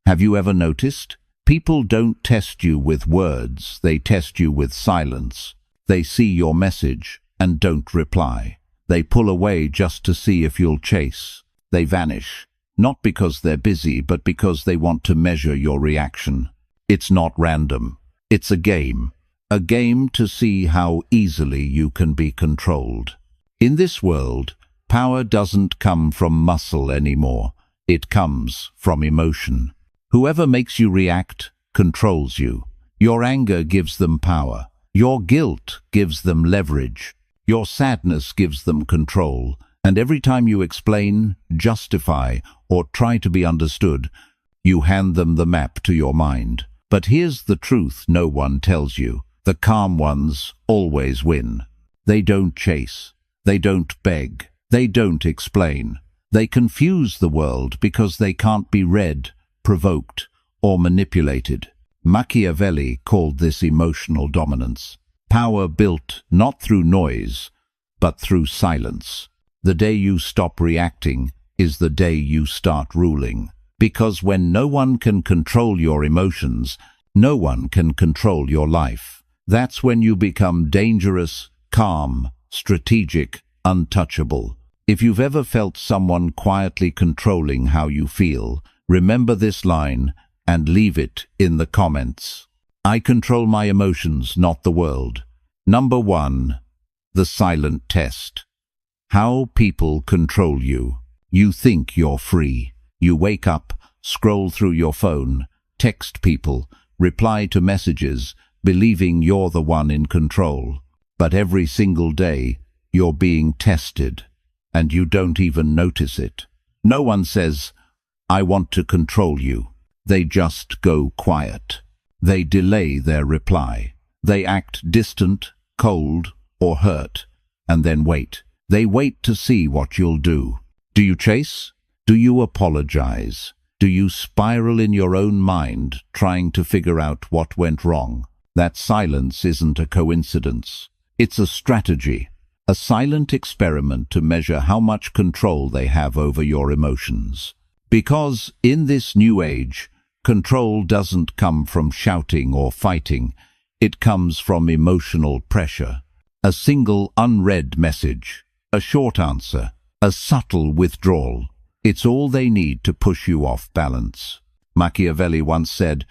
Have you ever noticed? People don't test you with words, they test you with silence. They see your message and don't reply. They pull away just to see if you'll chase. They vanish, not because they're busy, but because they want to measure your reaction. It's not random. It's a game. A game to see how easily you can be controlled. In this world, power doesn't come from muscle anymore. It comes from emotion. Whoever makes you react controls you. Your anger gives them power. Your guilt gives them leverage. Your sadness gives them control. And every time you explain, justify, or try to be understood, you hand them the map to your mind. But here's the truth no one tells you. The calm ones always win. They don't chase. They don't beg. They don't explain. They confuse the world because they can't be read, provoked, or manipulated. Machiavelli called this emotional dominance. Power built not through noise, but through silence. The day you stop reacting is the day you start ruling. Because when no one can control your emotions, no one can control your life. That's when you become dangerous, calm, strategic, untouchable. If you've ever felt someone quietly controlling how you feel, remember this line and leave it in the comments. I control my emotions, not the world. Number 1. The silent test. How people control you. You think you're free. You wake up, scroll through your phone, text people, reply to messages, believing you're the one in control. But every single day, you're being tested, and you don't even notice it. No one says, I want to control you. They just go quiet. They delay their reply. They act distant, cold, or hurt, and then wait. They wait to see what you'll do. Do you chase? Do you apologize? Do you spiral in your own mind, trying to figure out what went wrong? That silence isn't a coincidence. It's a strategy, a silent experiment to measure how much control they have over your emotions. Because in this new age, control doesn't come from shouting or fighting. It comes from emotional pressure. A single unread message, a short answer, a subtle withdrawal. It's all they need to push you off balance. Machiavelli once said,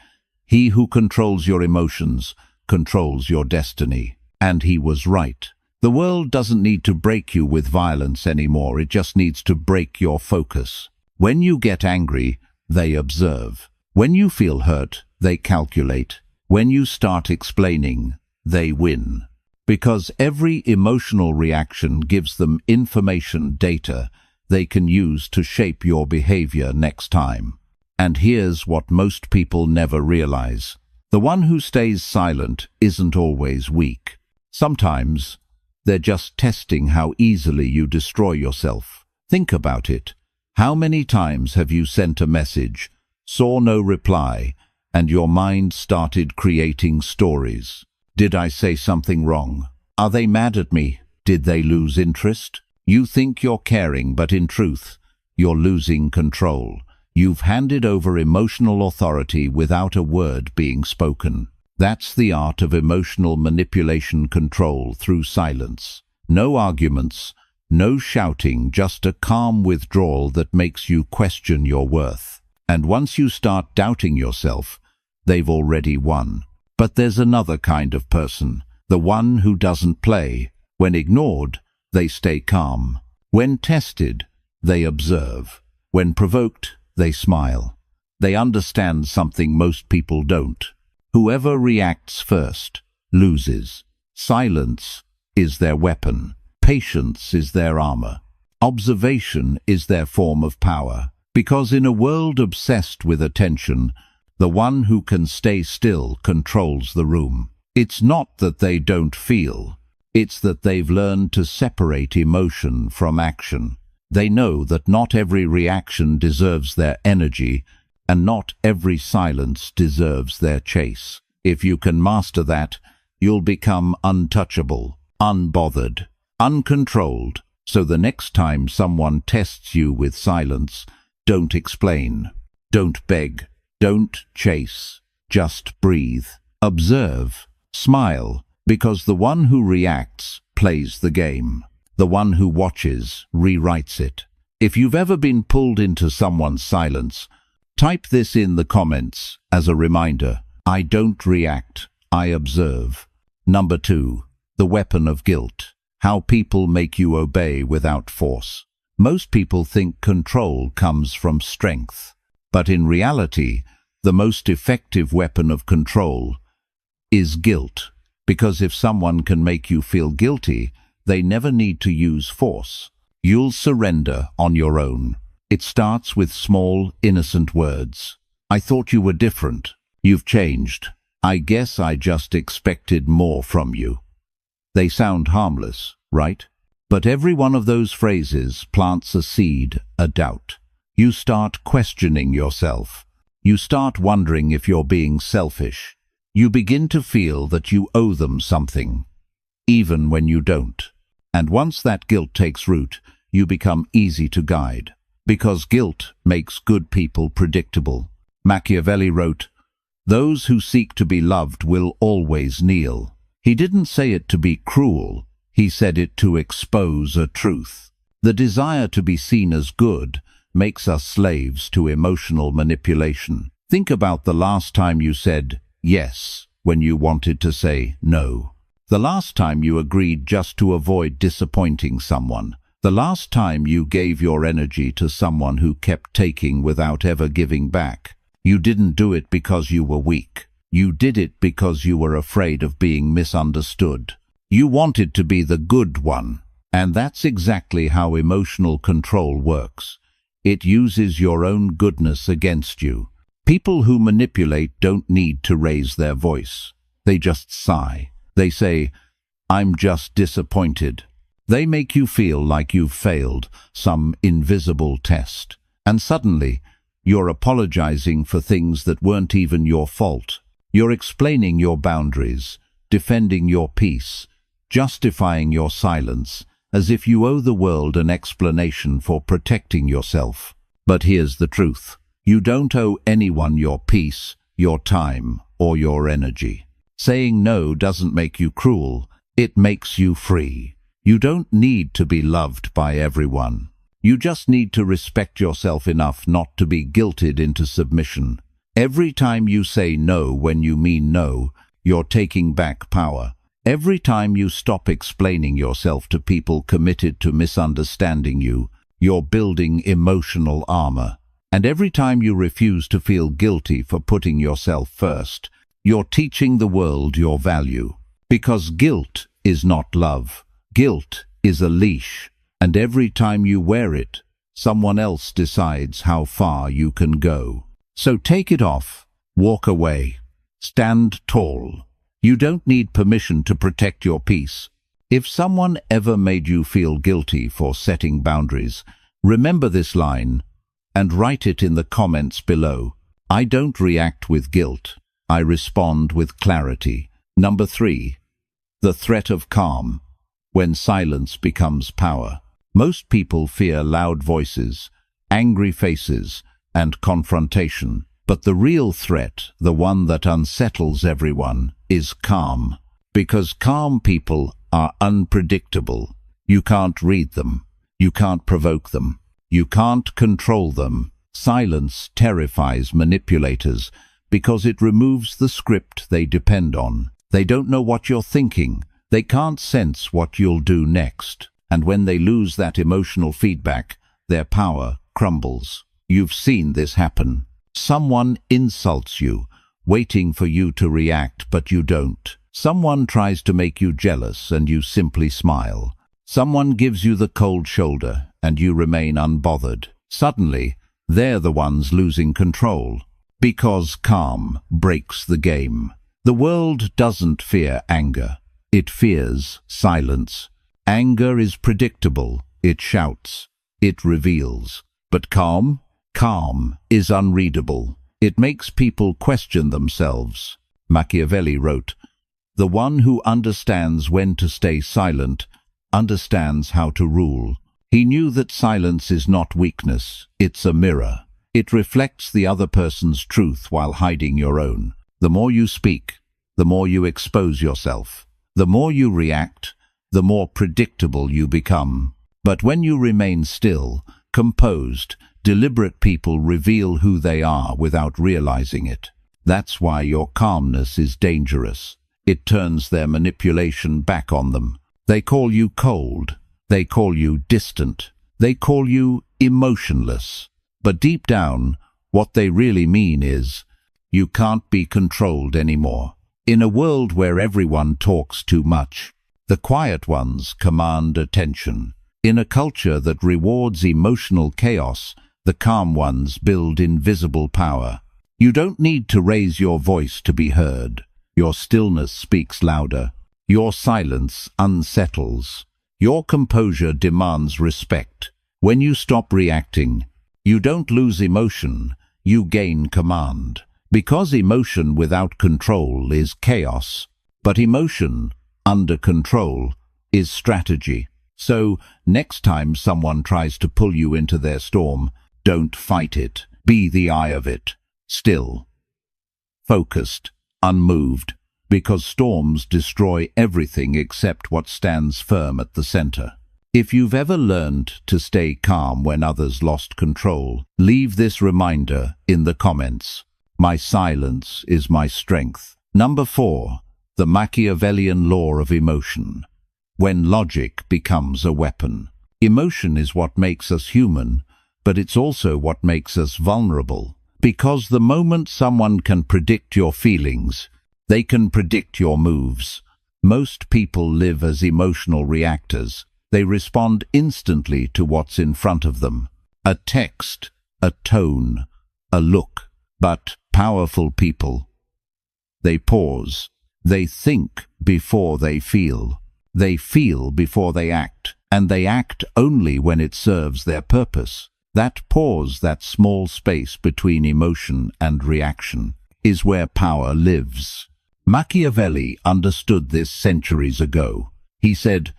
"He who controls your emotions controls your destiny." And he was right. The world doesn't need to break you with violence anymore. It just needs to break your focus. When you get angry, they observe. When you feel hurt, they calculate. When you start explaining, they win. Because every emotional reaction gives them information, data they can use to shape your behavior next time. And here's what most people never realize. The one who stays silent isn't always weak. Sometimes they're just testing how easily you destroy yourself. Think about it. How many times have you sent a message, saw no reply, and your mind started creating stories? Did I say something wrong? Are they mad at me? Did they lose interest? You think you're caring, but in truth, you're losing control. You've handed over emotional authority without a word being spoken. That's the art of emotional manipulation, control through silence. No arguments, no shouting, just a calm withdrawal that makes you question your worth. And once you start doubting yourself, they've already won. But there's another kind of person, the one who doesn't play. When ignored, they stay calm. When tested, they observe. When provoked, they smile. They understand something most people don't. Whoever reacts first loses. Silence is their weapon. Patience is their armor. Observation is their form of power. Because in a world obsessed with attention, the one who can stay still controls the room. It's not that they don't feel. It's that they've learned to separate emotion from action. They know that not every reaction deserves their energy, and not every silence deserves their chase. If you can master that, you'll become untouchable, unbothered, uncontrolled. So the next time someone tests you with silence, don't explain, don't beg, Don't chase, just breathe. Observe, smile, because the one who reacts plays the game. The one who watches rewrites it. If you've ever been pulled into someone's silence, type this in the comments as a reminder. I don't react, I observe. Number 2. The weapon of guilt. How people make you obey without force. Most people think control comes from strength, but in reality, the most effective weapon of control is guilt, because if someone can make you feel guilty, they never need to use force. You'll surrender on your own. It starts with small, innocent words. I thought you were different. You've changed. I guess I just expected more from you. They sound harmless, right? But every one of those phrases plants a seed, a doubt. You start questioning yourself. You start wondering if you're being selfish. You begin to feel that you owe them something, even when you don't. And once that guilt takes root, you become easy to guide. Because guilt makes good people predictable. Machiavelli wrote, "Those who seek to be loved will always kneel." He didn't say it to be cruel. He said it to expose a truth. The desire to be seen as good makes us slaves to emotional manipulation. Think about the last time you said yes when you wanted to say no. The last time you agreed just to avoid disappointing someone. The last time you gave your energy to someone who kept taking without ever giving back. You didn't do it because you were weak. You did it because you were afraid of being misunderstood. You wanted to be the good one. And that's exactly how emotional control works. It uses your own goodness against you. People who manipulate don't need to raise their voice. They just sigh. They say, "I'm just disappointed." They make you feel like you've failed some invisible test. And suddenly, you're apologizing for things that weren't even your fault. You're explaining your boundaries, defending your peace, justifying your silence, as if you owe the world an explanation for protecting yourself. But here's the truth. You don't owe anyone your peace, your time, or your energy. Saying no doesn't make you cruel. It makes you free. You don't need to be loved by everyone. You just need to respect yourself enough not to be guilted into submission. Every time you say no when you mean no, you're taking back power. Every time you stop explaining yourself to people committed to misunderstanding you, you're building emotional armor. And every time you refuse to feel guilty for putting yourself first, you're teaching the world your value. Because guilt is not love. Guilt is a leash, and every time you wear it, someone else decides how far you can go. So take it off, walk away, stand tall. You don't need permission to protect your peace. If someone ever made you feel guilty for setting boundaries, remember this line and write it in the comments below. I don't react with guilt. I respond with clarity. Number 3. The threat of calm. When silence becomes power. Most people fear loud voices, angry faces, and confrontation. But the real threat, the one that unsettles everyone, is calm. Because calm people are unpredictable. You can't read them. You can't provoke them. You can't control them. Silence terrifies manipulators because it removes the script they depend on. They don't know what you're thinking. They can't sense what you'll do next. And when they lose that emotional feedback, their power crumbles. You've seen this happen. Someone insults you, waiting for you to react, but you don't. Someone tries to make you jealous, and you simply smile. Someone gives you the cold shoulder, and you remain unbothered. Suddenly, they're the ones losing control. Because calm breaks the game. The world doesn't fear anger. It fears silence. Anger is predictable. It shouts. It reveals. But calm? Calm is unreadable. It makes people question themselves. Machiavelli wrote, "The one who understands when to stay silent understands how to rule." He knew that silence is not weakness, it's a mirror. It reflects the other person's truth while hiding your own. The more you speak, the more you expose yourself. The more you react, the more predictable you become. But when you remain still, composed, deliberate people reveal who they are without realizing it. That's why your calmness is dangerous. It turns their manipulation back on them. They call you cold. They call you distant. They call you emotionless. But deep down, what they really mean is, you can't be controlled anymore. In a world where everyone talks too much, the quiet ones command attention. In a culture that rewards emotional chaos, the calm ones build invisible power. You don't need to raise your voice to be heard. Your stillness speaks louder. Your silence unsettles. Your composure demands respect. When you stop reacting, you don't lose emotion, you gain command. Because emotion without control is chaos, but emotion under control is strategy. So, next time someone tries to pull you into their storm, don't fight it. Be the eye of it. Still, focused, unmoved, because storms destroy everything except what stands firm at the center. If you've ever learned to stay calm when others lost control, leave this reminder in the comments. My silence is my strength. Number 4. The Machiavellian law of emotion. When logic becomes a weapon. Emotion is what makes us human, but it's also what makes us vulnerable. Because the moment someone can predict your feelings, they can predict your moves. Most people live as emotional reactors. They respond instantly to what's in front of them. A text, a tone, a look. But powerful people, they pause. They think before they feel. They feel before they act. And they act only when it serves their purpose. That pause, that small space between emotion and reaction, is where power lives. Machiavelli understood this centuries ago. He said,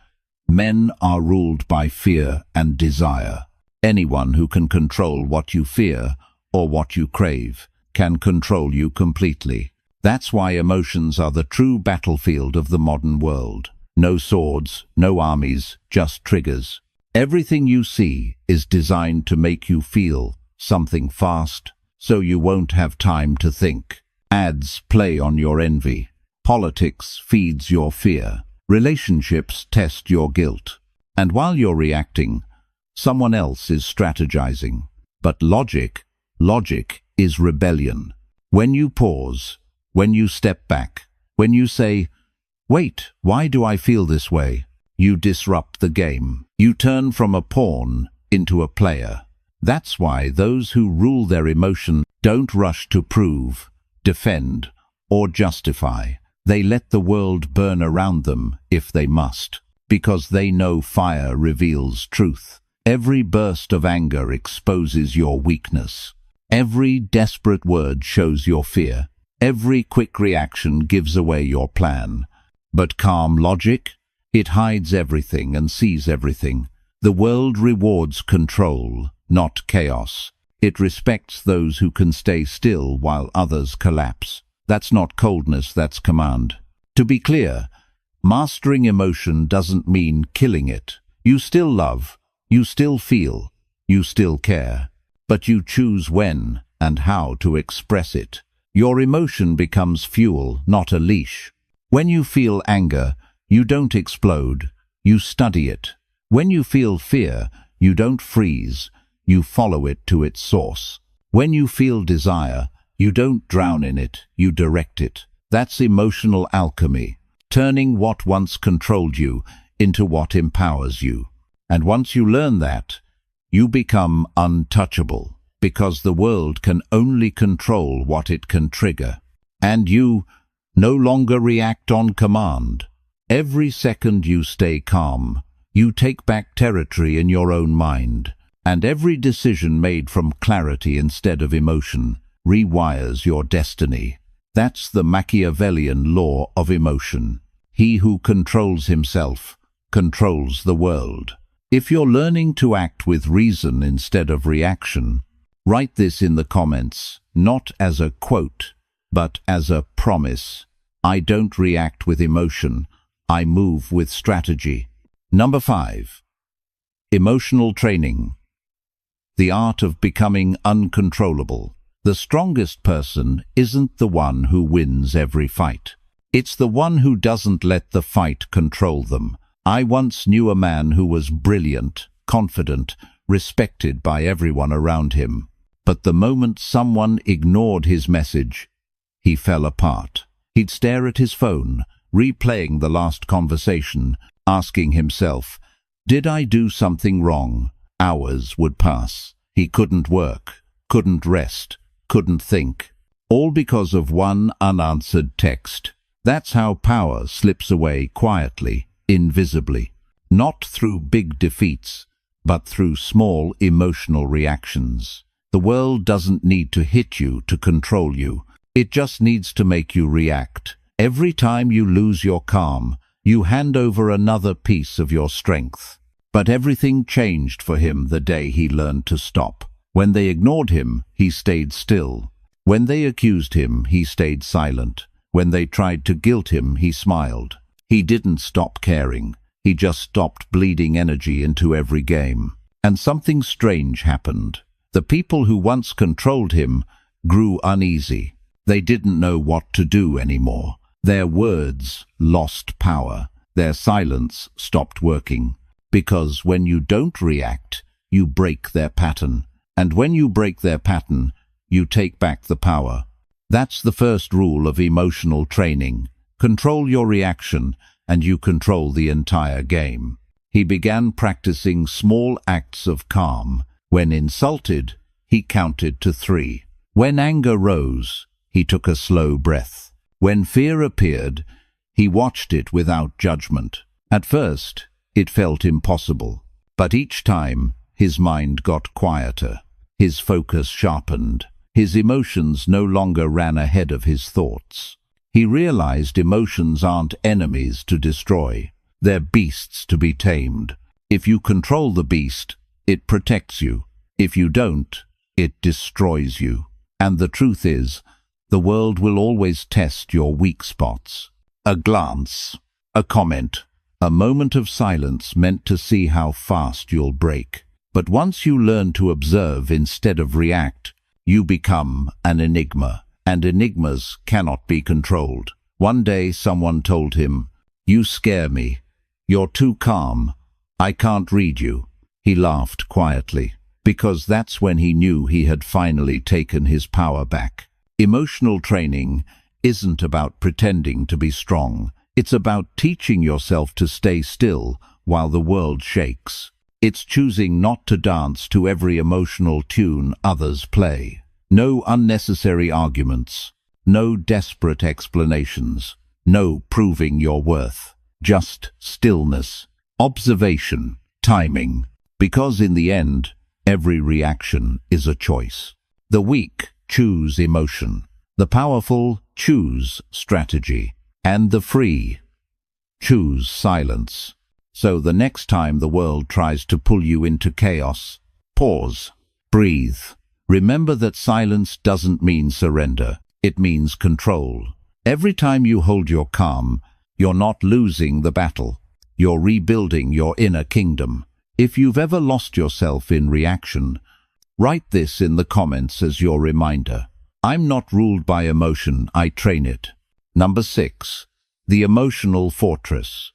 "Men are ruled by fear and desire. Anyone who can control what you fear or what you crave can control you completely." That's why emotions are the true battlefield of the modern world. No swords, no armies, just triggers. Everything you see is designed to make you feel something fast, so you won't have time to think. Ads play on your envy. Politics feeds your fear. Relationships test your guilt. And while you're reacting, someone else is strategizing. But logic is rebellion. When you pause, when you step back, when you say, "Wait, why do I feel this way?" you disrupt the game. You turn from a pawn into a player. That's why those who rule their emotion don't rush to prove, defend, or justify. They let the world burn around them if they must, because they know fire reveals truth. Every burst of anger exposes your weakness. Every desperate word shows your fear. Every quick reaction gives away your plan. But calm logic, it hides everything and sees everything. The world rewards control, not chaos. It respects those who can stay still while others collapse. That's not coldness, that's command. To be clear, mastering emotion doesn't mean killing it. You still love, you still feel, you still care. But you choose when and how to express it. Your emotion becomes fuel, not a leash. When you feel anger, you don't explode, you study it. When you feel fear, you don't freeze, you follow it to its source. When you feel desire, you don't drown in it, you direct it. That's emotional alchemy, turning what once controlled you into what empowers you. And once you learn that, you become untouchable, because the world can only control what it can trigger. And you no longer react on command. Every second you stay calm, you take back territory in your own mind. And every decision made from clarity instead of emotion rewires your destiny. That's the Machiavellian law of emotion. He who controls himself controls the world. If you're learning to act with reason instead of reaction, Write this in the comments, not as a quote, but as a promise. I don't react with emotion, I move with strategy. Number 5. Emotional training. The art of becoming uncontrollable. The strongest person isn't the one who wins every fight. It's the one who doesn't let the fight control them. I once knew a man who was brilliant, confident, respected by everyone around him. But the moment someone ignored his message, he fell apart. He'd stare at his phone, replaying the last conversation, asking himself, "Did I do something wrong?" Hours would pass. He couldn't work, couldn't rest, couldn't think. All because of one unanswered text. That's how power slips away quietly, invisibly. Not through big defeats, but through small emotional reactions. The world doesn't need to hit you to control you. It just needs to make you react. Every time you lose your calm, you hand over another piece of your strength. But everything changed for him the day he learned to stop. When they ignored him, he stayed still. When they accused him, he stayed silent. When they tried to guilt him, he smiled. He didn't stop caring. He just stopped bleeding energy into every game. And something strange happened. The people who once controlled him grew uneasy. They didn't know what to do anymore. Their words lost power. Their silence stopped working. Because when you don't react, you break their pattern. And when you break their pattern, you take back the power. That's the first rule of emotional training. Control your reaction, and you control the entire game. He began practicing small acts of calm. When insulted, he counted to 3. When anger rose, he took a slow breath. When fear appeared, he watched it without judgment. At first, it felt impossible. But each time, his mind got quieter. His focus sharpened. His emotions no longer ran ahead of his thoughts. He realized emotions aren't enemies to destroy. They're beasts to be tamed. If you control the beast, it protects you. If you don't, it destroys you. And the truth is, the world will always test your weak spots. A glance, a comment, a moment of silence meant to see how fast you'll break. But once you learn to observe instead of react, you become an enigma, and enigmas cannot be controlled. One day someone told him, "You scare me. You're too calm. I can't read you." He laughed quietly, because that's when he knew he had finally taken his power back. Emotional training isn't about pretending to be strong. It's about teaching yourself to stay still while the world shakes. It's choosing not to dance to every emotional tune others play. No unnecessary arguments. No desperate explanations. No proving your worth. Just stillness, observation, timing. Because in the end, every reaction is a choice. The weak choose emotion. The powerful choose strategy. And the free choose silence. So the next time the world tries to pull you into chaos, pause, breathe. Remember that silence doesn't mean surrender. It means control. Every time you hold your calm, you're not losing the battle. You're rebuilding your inner kingdom. If you've ever lost yourself in reaction, write this in the comments as your reminder. I'm not ruled by emotion, I train it. Number 6. The emotional fortress.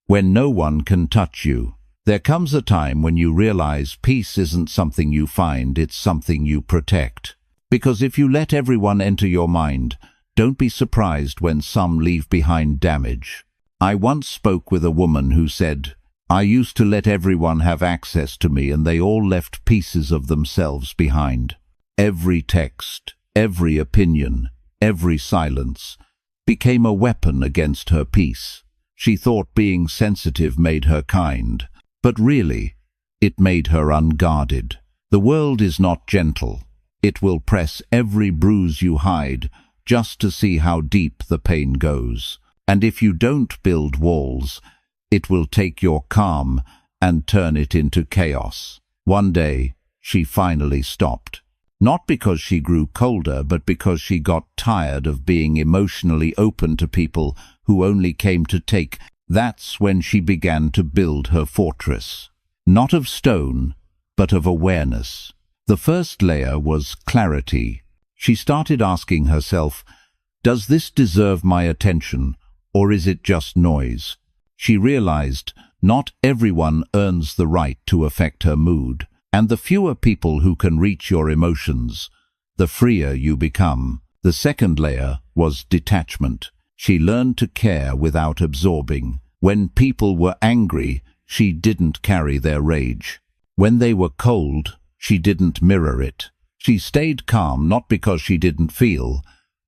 When no one can touch you, there comes a time when you realize peace isn't something you find, it's something you protect. Because if you let everyone enter your mind, don't be surprised when some leave behind damage. I once spoke with a woman who said, "I used to let everyone have access to me and they all left pieces of themselves behind." Every text, every opinion, every silence became a weapon against her peace. She thought being sensitive made her kind, but really, it made her unguarded. The world is not gentle. It will press every bruise you hide just to see how deep the pain goes. And if you don't build walls, it will take your calm and turn it into chaos. One day, she finally stopped. Not because she grew colder, but because she got tired of being emotionally open to people who only came to take. That's when she began to build her fortress. Not of stone, but of awareness. The first layer was clarity. She started asking herself, does this deserve my attention, or is it just noise? She realized not everyone earns the right to affect her mood, and the fewer people who can reach your emotions, the freer you become. The second layer was detachment. She learned to care without absorbing. When people were angry, she didn't carry their rage. When they were cold, she didn't mirror it. She stayed calm not because she didn't feel,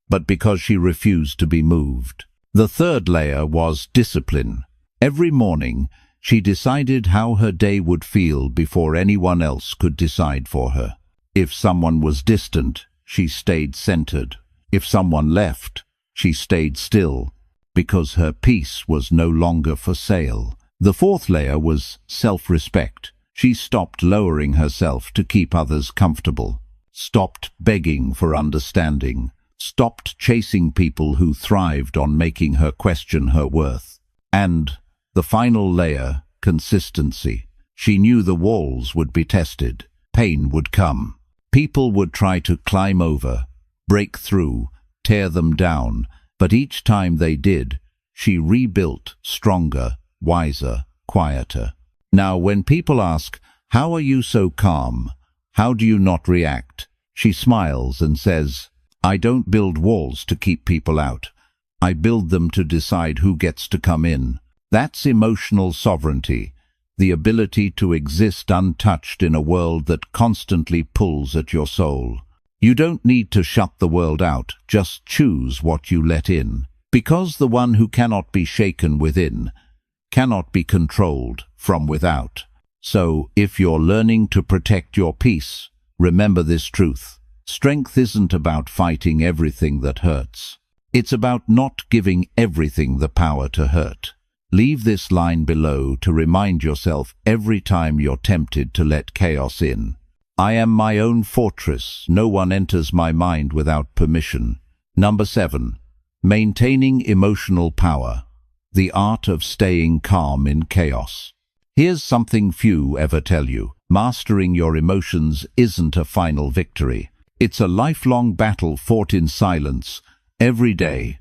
but because she refused to be moved. The third layer was discipline. Every morning, she decided how her day would feel before anyone else could decide for her. If someone was distant, she stayed centered. If someone left, she stayed still, because her peace was no longer for sale. The fourth layer was self-respect. She stopped lowering herself to keep others comfortable, stopped begging for understanding, stopped chasing people who thrived on making her question her worth. And the final layer, consistency. She knew the walls would be tested. Pain would come. People would try to climb over, break through, tear them down, but each time they did, she rebuilt stronger, wiser, quieter. Now, when people ask, "How are you so calm? How do you not react?" she smiles and says, "I don't build walls to keep people out. I build them to decide who gets to come in." That's emotional sovereignty, the ability to exist untouched in a world that constantly pulls at your soul. You don't need to shut the world out, just choose what you let in. Because the one who cannot be shaken within cannot be controlled from without. So, if you're learning to protect your peace, remember this truth. Strength isn't about fighting everything that hurts. It's about not giving everything the power to hurt. Leave this line below to remind yourself every time you're tempted to let chaos in. I am my own fortress. No one enters my mind without permission. Number 7. Maintaining emotional power. The art of staying calm in chaos. Here's something few ever tell you. Mastering your emotions isn't a final victory. It's a lifelong battle fought in silence, every day,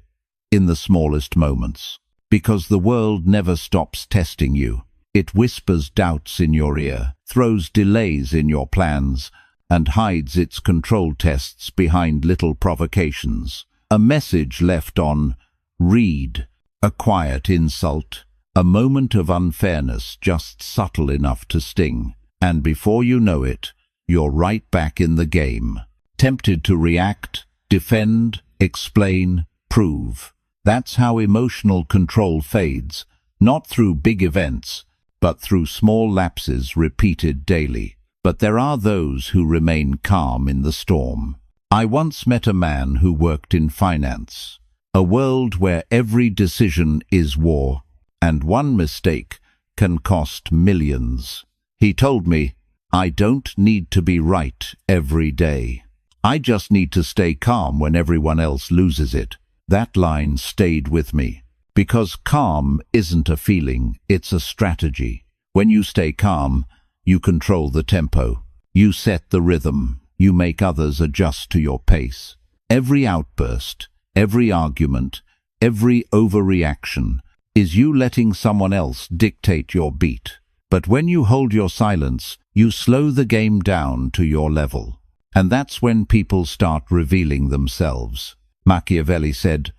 in the smallest moments. Because the world never stops testing you. It whispers doubts in your ear, throws delays in your plans, and hides its control tests behind little provocations. A message left on read, a quiet insult, a moment of unfairness just subtle enough to sting. And before you know it, you're right back in the game. Tempted to react, defend, explain, prove. That's how emotional control fades, not through big events, but through small lapses repeated daily. But there are those who remain calm in the storm. I once met a man who worked in finance, a world where every decision is war, and one mistake can cost millions. He told me, "I don't need to be right every day. I just need to stay calm when everyone else loses it." That line stayed with me, because calm isn't a feeling, it's a strategy. When you stay calm, you control the tempo. You set the rhythm. You make others adjust to your pace. Every outburst, every argument, every overreaction is you letting someone else dictate your beat. But when you hold your silence, you slow the game down to your level. And that's when people start revealing themselves. Machiavelli said,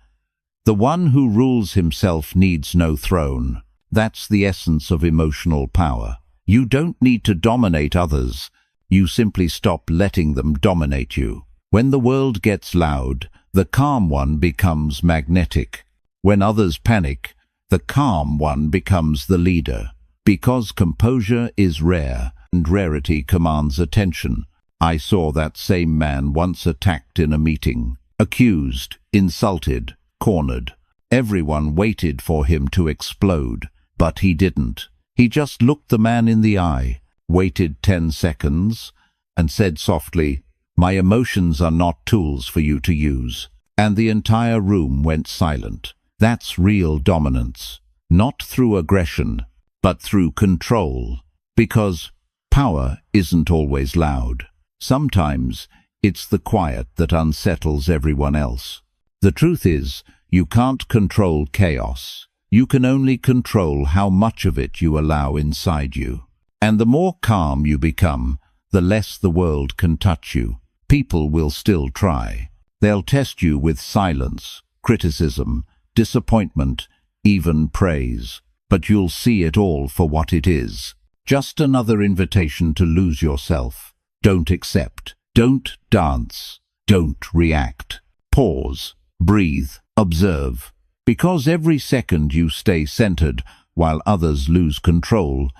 "The one who rules himself needs no throne." That's the essence of emotional power. You don't need to dominate others. You simply stop letting them dominate you. When the world gets loud, the calm one becomes magnetic. When others panic, the calm one becomes the leader. Because composure is rare, and rarity commands attention. I saw that same man once attacked in a meeting. Accused, insulted, cornered. Everyone waited for him to explode, but he didn't. He just looked the man in the eye, waited 10 seconds, and said softly, "My emotions are not tools for you to use." And the entire room went silent. That's real dominance. Not through aggression, but through control. Because power isn't always loud. Sometimes it's the quiet that unsettles everyone else. The truth is, you can't control chaos. You can only control how much of it you allow inside you. And the more calm you become, the less the world can touch you. People will still try. They'll test you with silence, criticism, disappointment, even praise. But you'll see it all for what it is. Just another invitation to lose yourself. Don't accept. Don't dance. Don't react. Pause. Breathe. Observe. Because every second you stay centered while others lose control,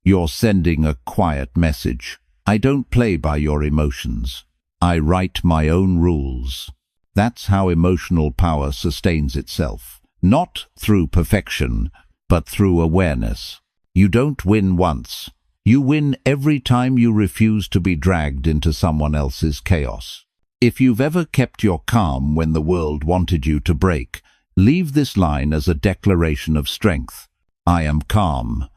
you're sending a quiet message. I don't play by your emotions. I write my own rules. That's how emotional power sustains itself. Not through perfection, but through awareness. You don't win once. You win every time you refuse to be dragged into someone else's chaos. If you've ever kept your calm when the world wanted you to break, leave this line as a declaration of strength. I am calm,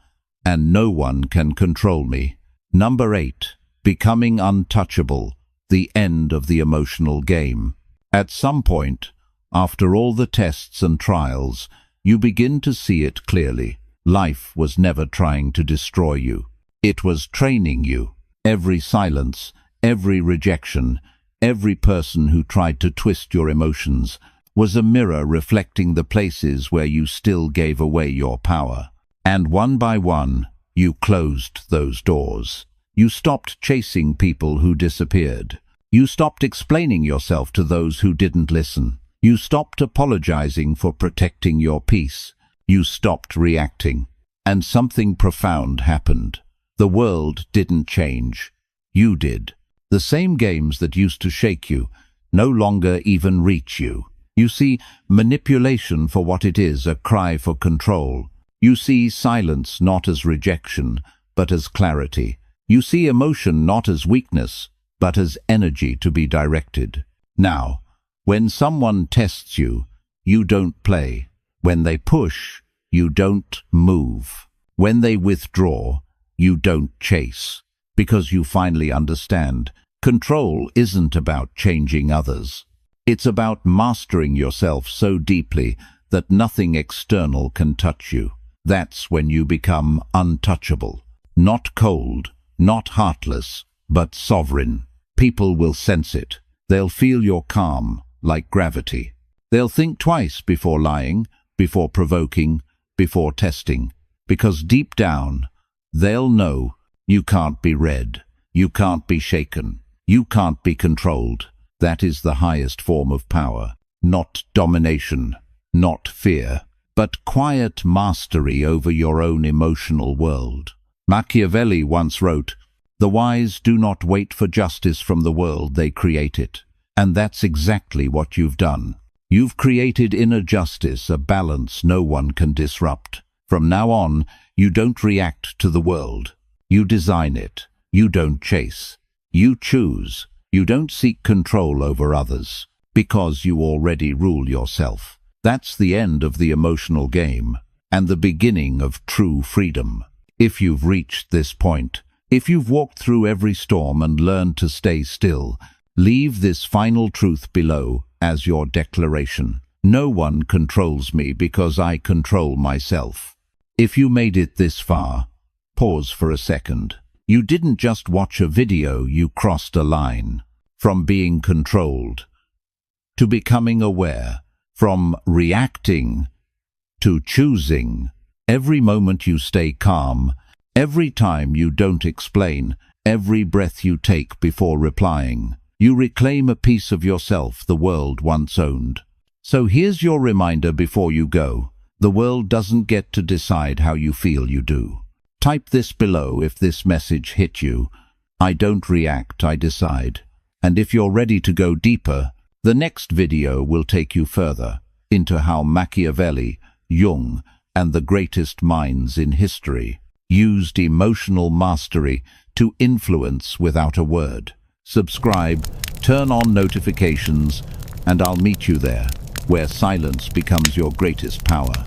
and no one can control me. Number 8. Becoming untouchable. The end of the emotional game. At some point, after all the tests and trials, you begin to see it clearly. Life was never trying to destroy you. It was training you. Every silence, every rejection, every person who tried to twist your emotions was a mirror reflecting the places where you still gave away your power. And one by one, you closed those doors. You stopped chasing people who disappeared. You stopped explaining yourself to those who didn't listen. You stopped apologizing for protecting your peace. You stopped reacting. And something profound happened. The world didn't change. You did. The same games that used to shake you no longer even reach you. You see manipulation for what it is, a cry for control. You see silence not as rejection, but as clarity. You see emotion not as weakness, but as energy to be directed. Now, when someone tests you, you don't play. When they push, you don't move. When they withdraw, you don't chase. Because you finally understand, control isn't about changing others. It's about mastering yourself so deeply that nothing external can touch you. That's when you become untouchable. Not cold, not heartless, but sovereign. People will sense it. They'll feel your calm, like gravity. They'll think twice before lying, before provoking, before testing. Because deep down, they'll know you can't be read, you can't be shaken, you can't be controlled. That is the highest form of power. Not domination, not fear, but quiet mastery over your own emotional world. Machiavelli once wrote, "The wise do not wait for justice from the world, they create it." And that's exactly what you've done. You've created inner justice, a balance no one can disrupt. From now on, you don't react to the world. You design it. You don't chase. You choose. You don't seek control over others, because you already rule yourself. That's the end of the emotional game, and the beginning of true freedom. If you've reached this point, if you've walked through every storm and learned to stay still, leave this final truth below as your declaration. No one controls me because I control myself. If you made it this far, pause for a second. You didn't just watch a video, you crossed a line. From being controlled to becoming aware, from reacting to choosing. Every moment you stay calm, every time you don't explain, every breath you take before replying, you reclaim a piece of yourself the world once owned. So here's your reminder before you go. The world doesn't get to decide how you feel, you do. Type this below if this message hit you. I don't react, I decide. And if you're ready to go deeper, the next video will take you further into how Machiavelli, Jung, and the greatest minds in history used emotional mastery to influence without a word. Subscribe, turn on notifications, and I'll meet you there, where silence becomes your greatest power.